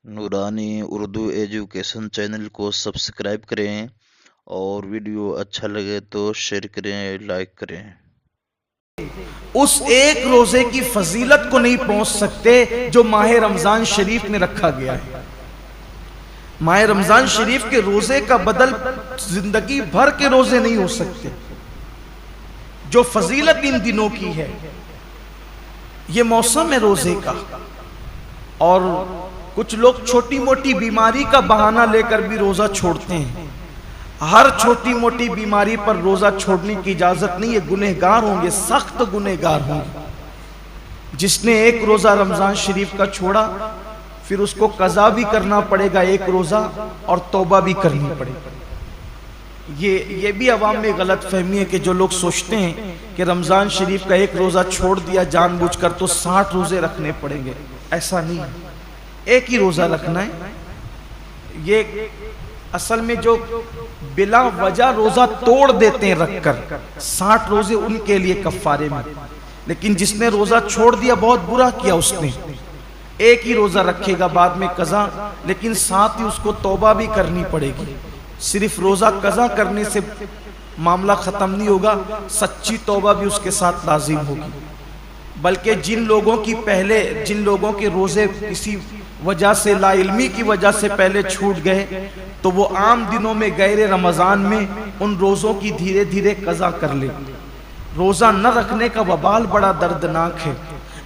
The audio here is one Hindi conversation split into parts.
नूरानी उर्दू एजुकेशन चैनल को सब्सक्राइब करें और वीडियो अच्छा लगे तो शेयर करें, लाइक करें। उस एक रोजे की फजीलत को नहीं पहुंच सकते जो माह रमजान शरीफ में रखा गया है। माह रमजान शरीफ के रोजे का बदल जिंदगी भर के रोजे नहीं हो सकते। जो फजीलत इन दिनों की है, ये मौसम है रोजे का। और कुछ लोग छोटी मोटी बीमारी का बहाना लेकर भी रोजा छोड़ते हैं। हर छोटी मोटी बीमारी पर रोजा छोड़ने की इजाजत नहीं है। गुनहगार होंगे, सख्त गुनहगार होंगे। जिसने एक रोजा रमजान शरीफ का छोड़ा, फिर उसको कज़ा भी करना पड़ेगा एक रोजा, और तौबा भी करनी पड़ेगी। ये भी अवाम में गलत फहमी है कि जो लोग सोचते हैं कि रमजान शरीफ का एक रोजा छोड़ दिया जानबूझकर तो 60 रोजे रखने पड़ेंगे। ऐसा नहीं है, एक ही रोजा रखना है। ये असल में जो बिला वजह रोजा तोड़ देते हैं रखकर, 60 रोजे उनके लिए कफ्फारे में। लेकिन जिसने रोजा छोड़ दिया बहुत बुरा किया उसने। एक ही रोजा रखेगा, बाद में कज़ा, लेकिन साथ ही उसको तौबा भी करनी पड़ेगी। सिर्फ रोजा कज़ा करने से मामला खत्म नहीं होगा, सच्ची तौबा भी उसके साथ लाजिम होगी। बल्कि जिन लोगों के रोजे किसी वजह से, लाइल्मी की वजह से पहले छूट गए, तो वो आम दिनों में गैर रमजान में उन रोजों की धीरे धीरे कज़ा कर ले। रोजा न रखने का वबाल बड़ा दर्दनाक है।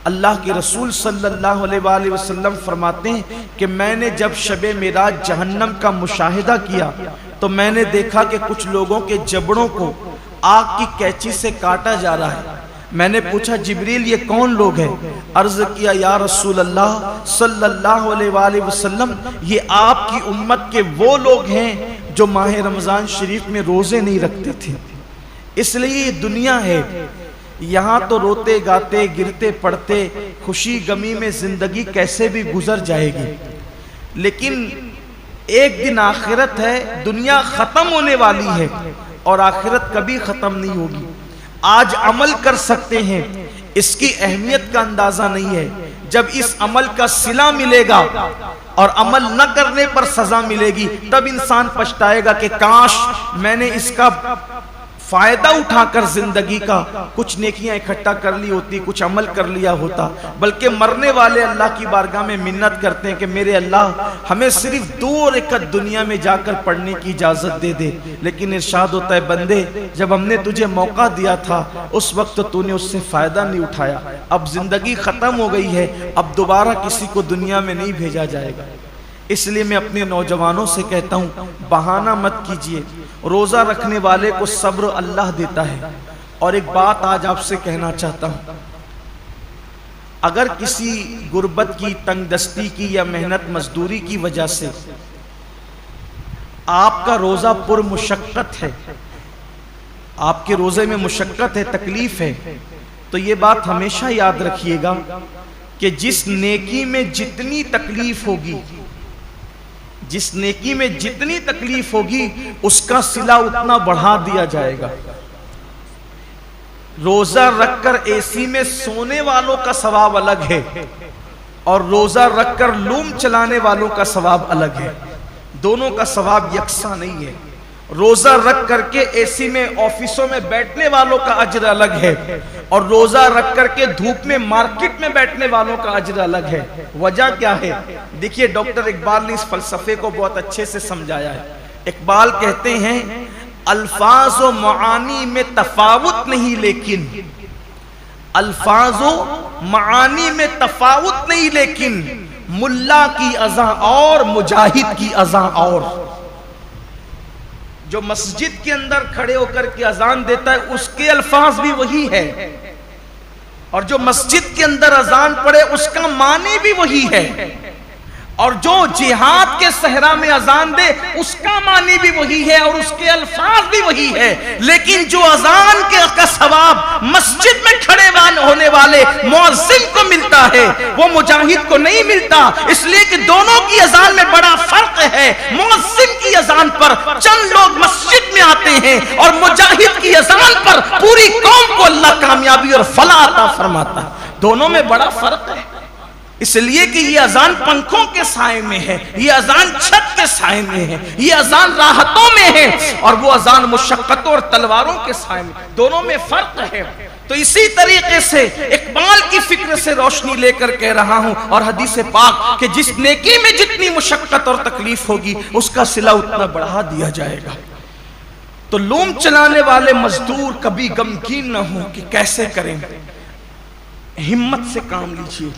अल्लाह के रसूल सल्लल्लाहु अलैहि वसल्लम फरमाते हैं कि मैंने जब शबे मेराज जहन्नम का मुशाहिदा किया तो मैंने देखा कि कुछ लोगों के जबड़ों को आग की कैंची से काटा जा रहा है। मैंने पूछा, जिब्रील ये कौन लोग हैं? अर्ज किया, या रसूल अल्लाह सल्लल्लाहु अलैहि वसल्लम, ये आपकी उम्मत के वो लोग हैं जो माह रमजान शरीफ में रोजे नहीं रखते थे। इसलिए ये दुनिया है, यहाँ तो रोते गाते गिरते पड़ते खुशी गमी में जिंदगी कैसे भी गुजर जाएगी। लेकिन एक दिन आखिरत है, दुनिया खत्म होने वाली है और आखिरत कभी खत्म नहीं होगी। आज अमल कर सकते हैं, इसकी अहमियत का अंदाजा नहीं है। जब इस अमल का सिला मिलेगा और अमल न करने पर सजा मिलेगी, तब इंसान पछताएगा कि काश मैंने इसका फायदा उठाकर जिंदगी का कुछ नेकियां इकट्ठा कर ली होती, कुछ अमल कर लिया होता। बल्कि मरने वाले अल्लाह की बारगाह में मिन्नत करते हैं कि मेरे अल्लाह, हमें सिर्फ 2 रकअत दुनिया में जाकर पढ़ने की इजाजत दे दे। लेकिन इरशाद होता है, बंदे जब हमने तुझे मौका दिया था उस वक्त तो तूने उससे फायदा नहीं उठाया। अब जिंदगी खत्म हो गई है, अब दोबारा किसी को दुनिया में नहीं भेजा जाएगा। इसलिए मैं अपने नौजवानों से कहता हूँ, बहाना मत कीजिए। रोजा रखने वाले को सब्र अल्लाह देता है। और एक बात आज आपसे कहना चाहता हूं, अगर किसी गुर्बत की, तंगदस्ती की या मेहनत मजदूरी की वजह से आपका रोजा पुरमुशक्कत है, आपके रोजे में मुशक्कत है, तकलीफ है, तो ये बात हमेशा याद रखिएगा कि जिस नेकी में जितनी तकलीफ होगी, जिस नेकी में जितनी तकलीफ होगी उसका सिला उतना बढ़ा दिया जाएगा। रोजा रखकर एसी में सोने वालों का सवाब अलग है और रोजा रखकर लूम चलाने वालों का सवाब अलग है। दोनों का सवाब यकसा नहीं है। रोजा रख करके एसी में ऑफिसों में बैठने वालों का अजर अलग है और रोजा रख करके धूप में मार्केट में बैठने वालों का अजर अलग है। वजह क्या है? देखिए, डॉक्टर इकबाल ने इस फलसफे को बहुत अच्छे से समझाया है। इकबाल कहते हैं, अल्फाज व मानी में तफावुत नहीं, लेकिन अल्फाज व मानी में तफावुत नहीं, लेकिन मुल्ला की अज़ा और मुजाहिद की अज़ा और। जो मस्जिद के अंदर खड़े होकर के अजान देता है उसके अल्फाज भी वही है, और जो मस्जिद के अंदर अजान पढ़े उसका मानी भी वही है, और जो जिहाद के सहरा में अजान दे उसका मानी भी वही है और उसके अल्फाज भी वही है। लेकिन जो अजान का सवाब मस्जिद में खड़े होने वाले मुअज्जिन को मिलता है वो मुजाहिद को नहीं मिलता। इसलिए कि दोनों की अजान में बड़ा फर्क है। मुअज्जिन की अजान पर चंद लोग मस्जिद में आते हैं और मुजाहिद की अजान पर पूरी कौम को अल्लाह कामयाबी और फलाह अता फरमाता है। दोनों में बड़ा फर्क है। इसलिए कि ये अजान पंखों के साए में है, ये अजान छत के साए में है, ये अजान राहतों में है, और वो अजान मुशक्कतों और तलवारों के साए में, दोनों में फर्क है। तो इसी तरीके से इकबाल की फिक्र से रोशनी लेकर कह रहा हूं, और हदीस पाक कि जिस नेकी में जितनी मुशक्कत और तकलीफ होगी उसका सिला उतना बढ़ा दिया जाएगा। तो लूम चलाने वाले मजदूर कभी गमगीन न हो कि कैसे करें, हिम्मत से काम लीजिए,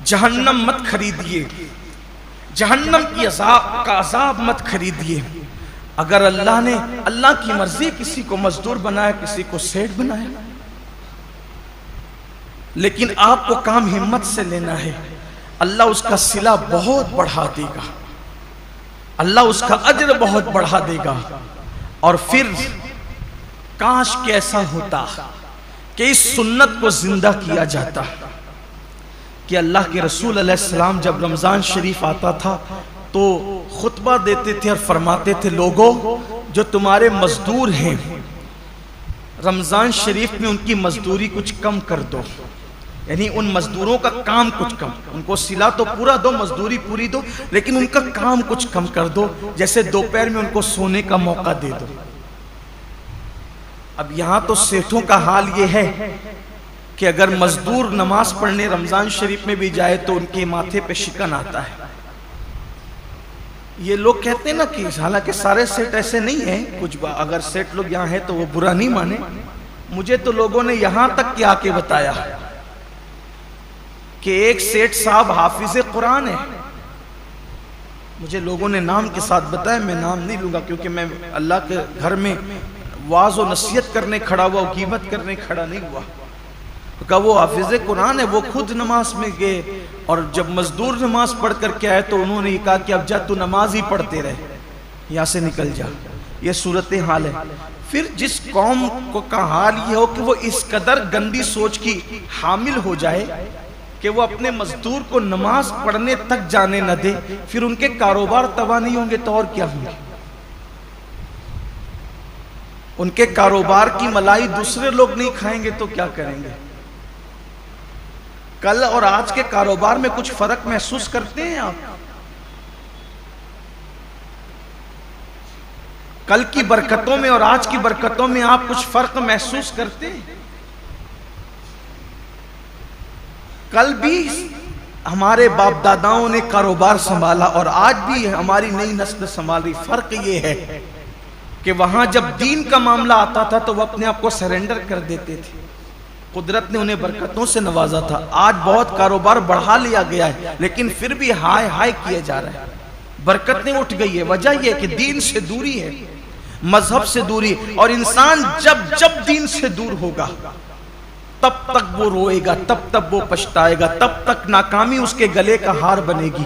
जहन्नम मत खरीदिए, जहन्नम की अजाब मत खरीदिए। अगर अल्लाह की मर्जी किसी को मजदूर बनाया, किसी को सेठ बनाया, लेकिन आपको काम हिम्मत से लेना है, अल्लाह उसका सिला बहुत बढ़ा देगा, अल्लाह उसका अज्र बहुत बढ़ा देगा। और फिर काश कि ऐसा होता कि इस सुन्नत को जिंदा किया जाता कि अल्लाह के रसूल अलैहिस्सलाम जब रमज़ान शरीफ आता था तो खुतबा देते थे और फरमाते थे, लोगों जो तुम्हारे मजदूर हैं रमज़ान शरीफ में उनकी मजदूरी कुछ कम कर दो, यानी उन मजदूरों का काम कुछ कम, उनको सिला तो पूरा दो, मजदूरी पूरी दो, लेकिन उनका काम कुछ कम कर दो, जैसे दोपहर में उनको सोने का मौका दे दो। अब यहाँ तो सेठों का हाल ये है कि अगर मजदूर नमाज पढ़ने रमजान शरीफ में भी जाए तो उनके माथे पे शिकन आता है। ये लोग कहते हैं ना कि हालांकि सारे सेठ ऐसे नहीं हैं, कुछ अगर सेठ लोग यहाँ हैं तो वो बुरा नहीं माने, मुझे तो लोगों ने यहाँ तक कि आके बताया कि एक सेठ साहब हाफिज कुरान है, मुझे लोगों ने नाम के साथ बताया, मैं नाम नहीं लूंगा क्योंकि मैं अल्लाह के घर में वाज और नसीहत करने खड़ा हुआ, कीमत करने खड़ा नहीं हुआ। तो कहा वो हाफिज कुरान है, वो खुद नमाज में गए और जब मजदूर नमाज पढ़ कर के आए तो उन्होंने कहा कि अब जा तू नमाज ही पढ़ते रहे, यहाँ से निकल जा। ये सूरत हाल है। फिर जिस कौम को का हाल ये हो कि वो इस कदर गंदी सोच की हामिल हो जाए कि वो अपने मजदूर को नमाज पढ़ने तक जाने न दे, फिर उनके कारोबार तबाह नहीं होंगे तो और क्या होंगे? उनके कारोबार की मलाई दूसरे लोग नहीं खाएंगे तो क्या करेंगे? कल और आज के कारोबार में कुछ फर्क महसूस करते हैं आप? कल की बरकतों में और आज की बरकतों में आप कुछ फर्क महसूस करते हैं? कल भी हमारे बाप दादाओं ने कारोबार संभाला और आज भी हमारी नई नस्ल संभाल रही। फर्क ये है कि वहां जब दीन का मामला आता था तो वह अपने आप को सरेंडर कर देते थे, कुदरत ने उन्हें बरकतों से नवाजा था। आज बहुत कारोबार बढ़ा लिया गया है लेकिन फिर भी हाय हाय किया जा रहा है, बरकतें उठ गई है। वजह यह कि दीन से दूरी है, मजहब से दूरी, और इंसान जब जब दीन से दूर होगा तब तक वो रोएगा, तब तक वो पछताएगा, तब तक नाकामी उसके गले का हार बनेगी।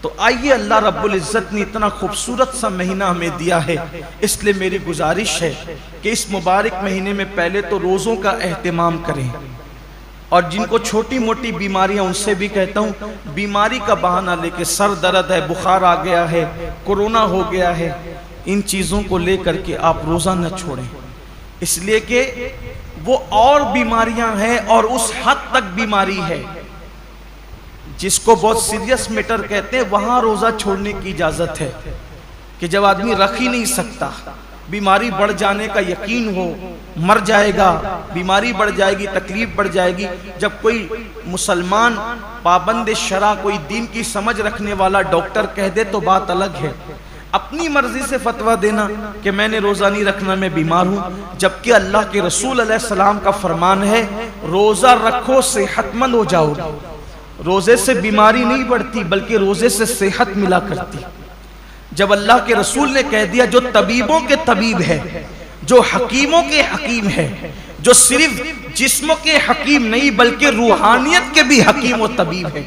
तो आइए, अल्लाह रब्बुल इज्जत ने इतना खूबसूरत सा महीना हमें दिया है, इसलिए मेरी गुजारिश है कि इस मुबारक महीने में पहले तो रोज़ों का एहतमाम करें, और जिनको छोटी मोटी बीमारियां उनसे भी कहता हूँ, बीमारी का बहाना लेके सर दर्द है, बुखार आ गया है, कोरोना हो गया है, इन चीज़ों को लेकर के आप रोज़ा न छोड़ें, इसलिए कि वो और बीमारियां हैं और उस हद तक बीमारी है जिसको बहुत सीरियस मैटर कहते हैं, वहां रोजा छोड़ने की इजाजत है कि जब आदमी रख ही नहीं सकता, बीमारी बढ़ जाने का यकीन हो, मर जाएगा, बीमारी बढ़ जाएगी, तकलीफ बढ़ जाएगी। जब कोई मुसलमान पाबंद शरा, कोई दीन की समझ रखने वाला डॉक्टर कह दे तो बात अलग है। अपनी मर्जी से फतवा देना कि मैंने रोजा नहीं रखना, मैं बीमार हूं, जबकि अल्लाह के रसूल अलैहिस्सलाम का फरमान है रोजा रखो सेहतमंद हो जाओगे। रोजे से बीमारी नहीं बढ़ती बल्कि रोजे से सेहत मिला करती। जब अल्लाह के रसूल ने कह दिया जो तबीबों के तबीब है, जो हकीमों के हकीम है, जो सिर्फ जिस्मों के हकीम नहीं बल्कि रूहानियत के भी हकीम और तबीब है,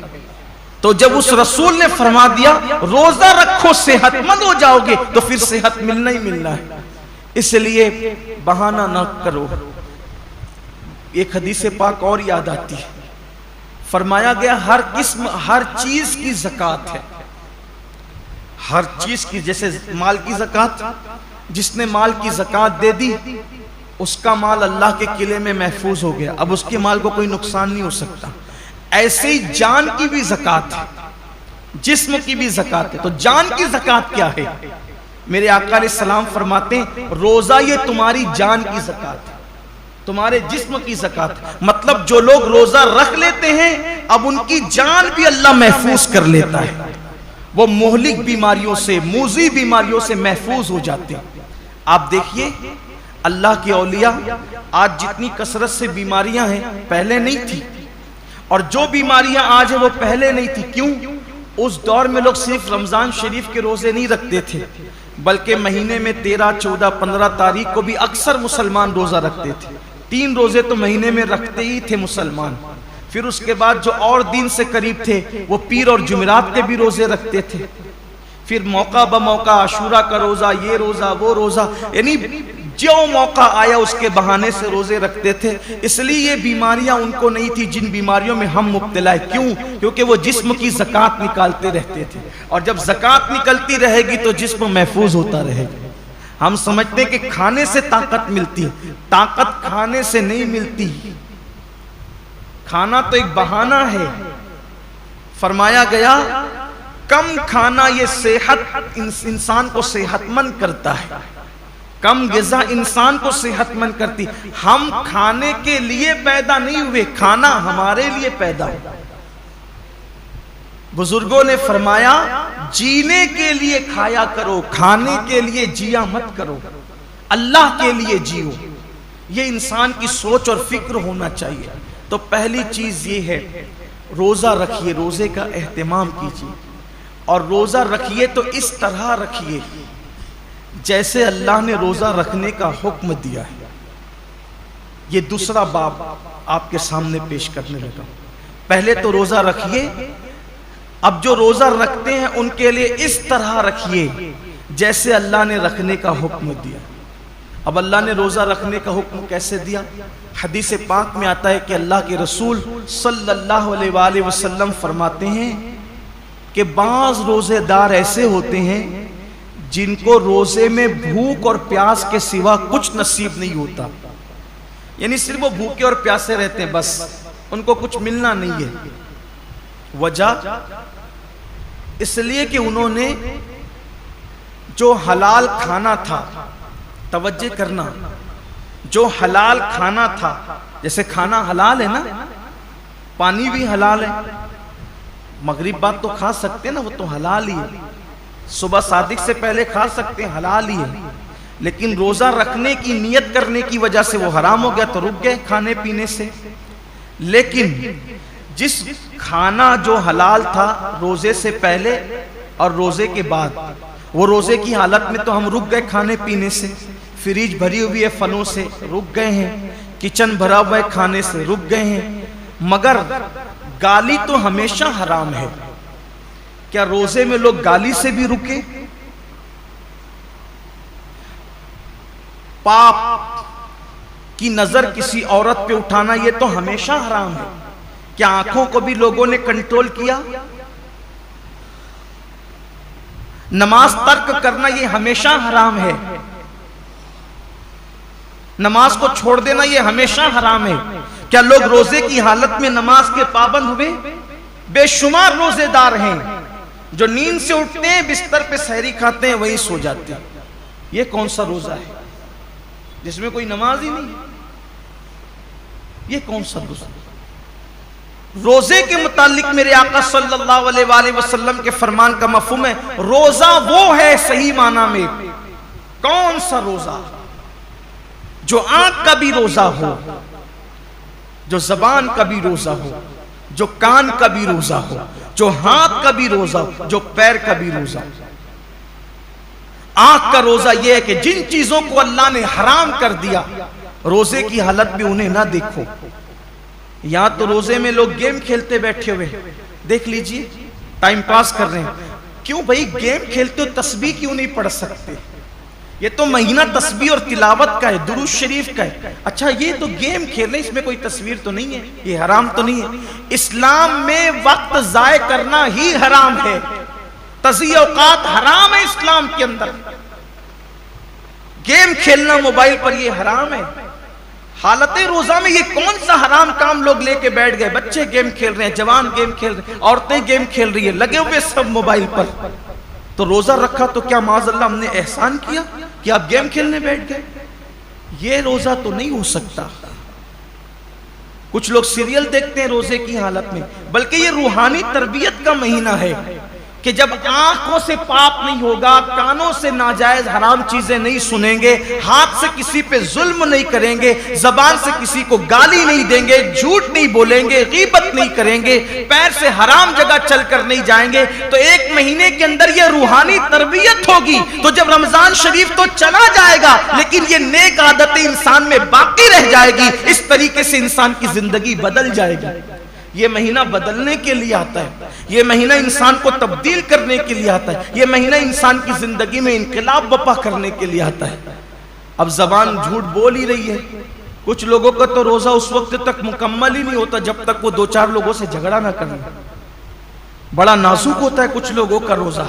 तो जब उस रसूल ने फरमा दिया रोजा रखो सेहतमंद हो जाओगे, तो फिर सेहत मिलना ही मिलना है। इसलिए बहाना ना करो। एक हदीस पाक और याद आती है, फरमाया गया हर किस्म हर चीज की ज़कात है, हर चीज की, जैसे माल की ज़कात, जिसने माल की ज़कात दे दी उसका माल अल्लाह के किले में महफूज हो गया, अब उसके माल को कोई नुकसान नहीं हो सकता। ऐसे ही जान की भी ज़कात है, जिस्म की भी ज़कात है। तो जान की ज़कात क्या है? मेरे आका अलैहिस्सलाम फरमाते हैं, रोजा ये तुम्हारी जान की ज़कात है, तुम्हारे जिस्म की ज़कात। मतलब जो लोग रोजा रख लेते हैं, अब उनकी जान भी अल्लाह महफूज कर लेता है, वो मोहलिक बीमारियों से, मूजी बीमारियों से महफूज हो जाते हैं। आप देखिए अल्लाह के औलिया, आज जितनी कसरत से बीमारियां हैं पहले नहीं थी, और जो बीमारियां आज है वो पहले नहीं थी। क्यों? उस दौर में लोग सिर्फ रमजान शरीफ के रोजे नहीं रखते थे, बल्कि महीने में 13, 14, 15 तारीख को भी अक्सर मुसलमान रोजा रखते थे। 3 रोजे तो महीने में रखते ही थे मुसलमान। फिर उसके बाद जो और दिन से करीब थे वो पीर और जुमेरात के भी रोजे रखते थे। फिर मौका ब मौका आशूरा का रोजा, ये रोजा, वो रोजा, यानी जो मौका आया उसके बहाने से रोजे रखते थे। इसलिए ये बीमारियां उनको नहीं थी जिन बीमारियों में हम मुब्तला है। क्यों? क्योंकि वो जिस्म की ज़कात निकालते रहते थे, और जब ज़कात निकलती रहेगी तो जिस्म महफूज होता रहेगा। हम समझते हैं कि खाने से ताकत मिलती है, ताकत खाने से नहीं मिलती। खाना तो एक बहाना है। फरमाया गया कम खाना ये सेहत, इंसान को सेहतमंद करता है, कम ग़िज़ा इंसान को सेहतमंद करती। हम खाने के लिए पैदा नहीं हुए, खाना हमारे लिए पैदा हुआ। बुजुर्गों ने फरमाया जीने के लिए खाया करो, खाने के लिए जिया मत करो, अल्लाह के लिए जियो। ये इंसान की सोच और फिक्र होना चाहिए। तो पहली चीज ये है, रोजा रखिए, रोजे का एहतमाम कीजिए, और रोजा रखिए तो इस तरह रखिए जैसे अल्लाह ने रोजा रखने का हुक्म दिया है। ये दूसरा बाब आपके सामने पेश करने लगा। पहले तो रोजा रखिए, अब जो रोजा रखते हैं उनके लिए इस तरह रखिए जैसे अल्लाह ने रखने का हुक्म दिया। अब अल्लाह ने रोजा रखने का हुक्म कैसे दिया? हदीस पाक में आता है कि अल्लाह के रसूल सल्लल्लाहु अलैहि वसल्लम फरमाते हैं कि बाज़ रोजेदार ऐसे होते हैं जिनको रोजे में भूख और प्यास के सिवा कुछ नसीब नहीं होता। यानी सिर्फ वो भूखे और प्यासे रहते हैं, बस उनको कुछ मिलना नहीं है। वजह इसलिए कि उन्होंने जो हलाल खाना था, तवज्जो करना, जो हलाल खाना था, जैसे खाना हलाल है ना, पानी भी हलाल है, मगरिब बाद तो खा सकते हैं ना, वो तो हलाल ही है। सुबह सादिक से पहले खा सकते हैं, हलाल ही है। लेकिन रोजा रखने की नियत करने की वजह से वो हराम हो गया तो रुक गए खाने पीने से। लेकिन जिस खाना जो हलाल था रोजे से पहले और रोजे के बाद, वो रोजे की हालत में तो हम रुक गए खाने पीने से, फ्रिज भरी हुई है फलों से, रुक गए हैं, किचन भरा हुआ है खाने से, रुक गए हैं। मगर गाली तो हमेशा हराम है। क्या रोजे में लोग गाली से भी रुके? पाप की नजर किसी औरत पे उठाना ये तो हमेशा हराम है। क्या आंखों को भी लोगों ने कंट्रोल किया? नमाज तर्क करना ये हमेशा हराम है। नमाज को छोड़ देना ये हमेशा हराम है। क्या लोग रोजे की हालत में नमाज के पाबंद हुए? बेशुमार रोजेदार हैं जो नींद से उठते हैं, बिस्तर पे सहरी खाते हैं, वहीं सो जाते हैं। ये कौन सा रोजा है जिसमें कोई नमाज ही नहीं? ये कौन सा रोजा? रोजे के मुतालिक मेरे आका सल्लल्लाहु अलैहि वसल्लम के फरमान का मफहूम है, रोजा वो है सही माना में। कौन सा रोजा? जो आंख का भी रोजा हो, जो जबान का भी रोजा हो, जो कान का भी रोजा हो, जो हाथ का भी रोजा हो, जो पैर का भी रोजा हो। आंख का रोजा यह है कि जिन चीजों को अल्लाह ने हराम कर दिया, रोजे की हालत में उन्हें ना देखो। यहां तो रोजे में लोग गेम खेलते बैठे हुए, देख लीजिए, टाइम पास कर रहे हैं। क्यों भाई गेम खेलते हो, तस्बीह क्यों नहीं पढ़ सकते? ये तो महीना तस्बीह और तिलावत का है, दुरूद शरीफ का है। अच्छा ये तो गेम खेल रहे, इसमें कोई तस्वीर तो नहीं है, ये हराम तो नहीं है। इस्लाम में वक्त जाय करना ही हराम है, तज़ीय औकात हराम है इस्लाम के अंदर। गेम खेलना मोबाइल पर ये हराम है। हालत रोजा में ये कौन सा हराम काम लोग लेके बैठ गए। बच्चे गेम खेल रहे हैं, जवान गेम खेल रहे हैं, औरतें गेम खेल रही है, लगे हुए सब मोबाइल पर। तो रोजा रखा तो क्या माज़अल्लाह हमने एहसान किया कि आप गेम खेलने बैठ गए? ये रोजा तो नहीं हो सकता। कुछ लोग सीरियल देखते हैं रोजे की हालत में, बल्कि ये रूहानी तरबियत का महीना है कि जब आंखों से पाप नहीं होगा, कानों से नाजायज हराम चीजें नहीं सुनेंगे, हाथ से किसी पे जुल्म नहीं करेंगे, जबान से किसी को गाली नहीं देंगे, झूठ नहीं बोलेंगे, गीबत नहीं करेंगे, पैर से हराम जगह चलकर नहीं जाएंगे, तो एक महीने के अंदर ये रूहानी तरबियत होगी। तो जब रमजान शरीफ तो चला जाएगा, लेकिन ये नेक आदतें इंसान में बाकी रह जाएगी। इस तरीके से इंसान की जिंदगी बदल जाएगी। ये महीना बदलने के लिए आता है, ये महीना इंसान को तब्दील करने के लिए आता है, ये महीना इंसान की जिंदगी में इनकलाब बपा करने के लिए आता है। अब जबान झूठ बोल ही रही है। कुछ लोगों का तो रोजा उस वक्त तक मुकम्मल ही नहीं होता जब तक वो 2-4 लोगों से झगड़ा ना करें। बड़ा नाजुक होता है कुछ लोगों का रोजा,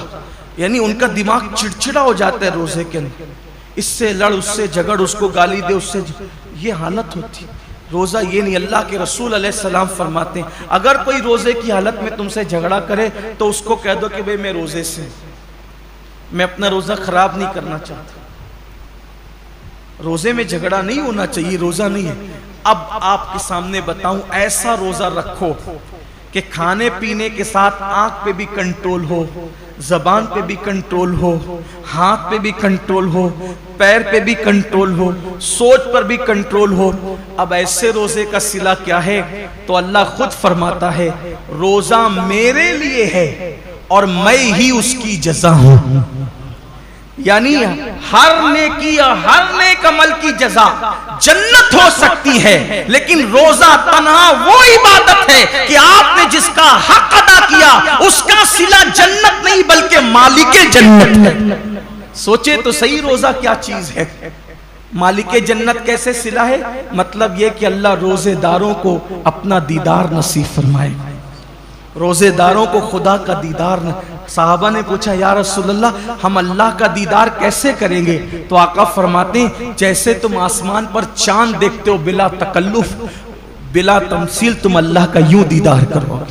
यानी उनका दिमाग चिड़चिड़ा हो जाता है रोजे के अंदर। इससे लड़, उससे झगड़, उसको गाली दे, उससे ये हालत होती है। रोजा ये नहीं। अल्लाह के रसूल अलैहिस्सलाम फरमाते हैं, अगर कोई रोजे की हालत में तुमसे झगड़ा करे तो उसको कह दो कि भाई मैं रोजे से, मैं अपना रोजा खराब नहीं करना चाहता। रोजे में झगड़ा नहीं होना चाहिए, रोजा नहीं है। अब आपके सामने बताऊं, ऐसा रोजा रखो कि खाने पीने के साथ आंख पे भी कंट्रोल हो, जबान पे भी कंट्रोल हो, हाथ पे भी कंट्रोल हो, पैर पे भी कंट्रोल हो, सोच पर भी कंट्रोल हो। अब ऐसे रोजे का सिला क्या है? तो अल्लाह खुद फरमाता है, रोजा मेरे लिए है और मैं ही उसकी जज़ा हूं। यानी हर नेकी या हर नेक अमल की जज़ा जन्नत हो सकती है, लेकिन रोजा तन्हा वो इबादत है कि आपने जिसका हक अदा किया उसका सिला जन्नत नहीं बल्कि मालिके जन्नत है। सोचे तो सही, रोजा क्या चीज है? मालिके जन्नत कैसे सिला है? मतलब यह कि अल्लाह रोजेदारों को अपना दीदार नसीब फरमाए, रोजेदारों को खुदा का दीदार। साहबा ने पूछा, या रसूलल्लाह, हम अल्लाह का दीदार कैसे करेंगे? तो आका फरमाते हैं, जैसे तुम आसमान पर चांद देखते हो बिला तकल्लुफ, बिला तमसील, तुम अल्लाह का यूं दीदार करो।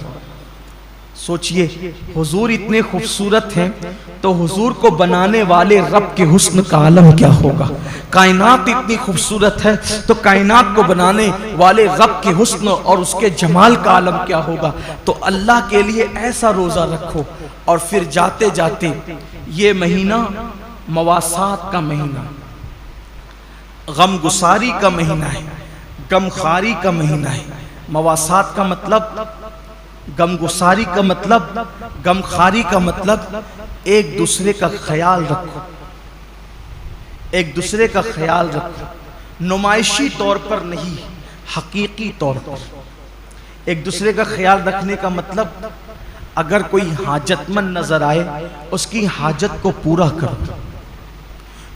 सोचिए, हुजूर इतने खूबसूरत हैं तो हुजूर को बनाने वाले रब के हुस्न का आलम क्या होगा। कायनात इतनी खूबसूरत है तो कायनात को बनाने वाले रब के हुस्न और उसके जमाल का आलम क्या होगा। तो अल्लाह के लिए ऐसा रोजा रखो। और फिर जाते जाते ये महीना मवासात का महीना, गमगुसारी का महीना है, गमखारी का महीना है। मवासात का मतलब, गमगुसारी का मतलब, गमखारी का मतलब एक दूसरे का ख्याल रखो, एक दूसरे का ख्याल रखो, नुमाइशी तौर पर नहीं, हकीकी तौर पर। एक दूसरे का ख्याल रखने का मतलब, अगर कोई हाजतमंद नजर आए उसकी हाजत को पूरा करो,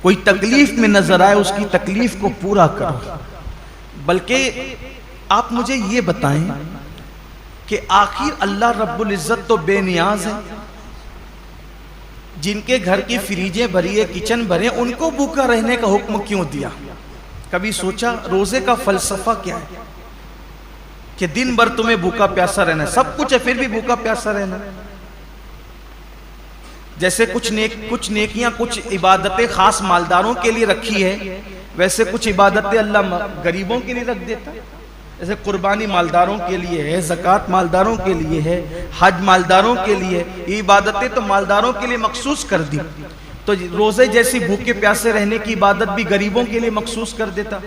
कोई तकलीफ में नजर आए उसकी तकलीफ को पूरा करो। बल्कि आप मुझे ये बताएं कि आखिर अल्लाह रब्बुल इज्जत तो बेनियाज है, जिनके घर की फ्रीजें भरी है, किचन भरे, उनको भूखा रहने का हुक्म क्यों दिया? कभी सोचा रोजे का फलसफा क्या है? कि दिन भर तुम्हें भूखा प्यासा रहना है, सब कुछ है फिर भी भूखा प्यासा रहना। जैसे कुछ नेकियां, कुछ इबादतें खास मालदारों के लिए रखी है, वैसे कुछ इबादतें अल्लाह गरीबों के लिए रख देता है। जैसे कुर्बानी मालदारों के लिए है, ज़कात मालदारों के लिए है, हज मालदारों के लिए, ये इबादतें तो मालदारों के लिए मखसूस कर दी। तो रोजे जैसी भूखे प्यासे रहने की इबादत भी गरीबों के लिए मखसूस कर देता।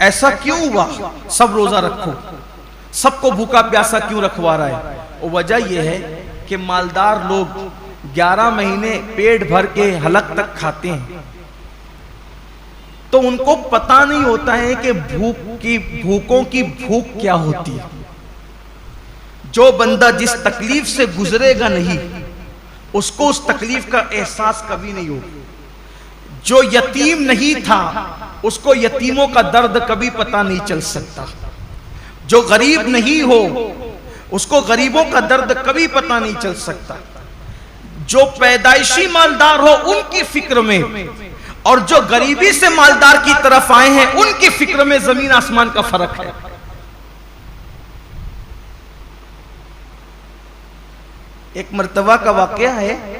ऐसा क्यों हुआ? सब रोजा रखो, सबको भूखा प्यासा क्यों रखवा रहा है? और वजह यह है कि मालदार लोग 11 महीने पेट भर के हलक तक खाते हैं, तो उनको पता नहीं होता है कि भूखों की भूख क्या होती है। जो बंदा जिस तकलीफ से गुजरेगा नहीं, उसको उस तकलीफ का एहसास कभी नहीं होगा। जो यतीम नहीं था, उसको यतीमों का दर्द कभी पता नहीं चल सकता। जो गरीब नहीं हो, उसको गरीबों का दर्द कभी पता नहीं चल सकता। जो पैदाइशी मालदार हो, उनकी फिक्र में और जो गरीबी से मालदार की तरफ आए हैं उनकी फिक्र में जमीन आसमान का फर्क है। एक मर्तबा का वाकया है,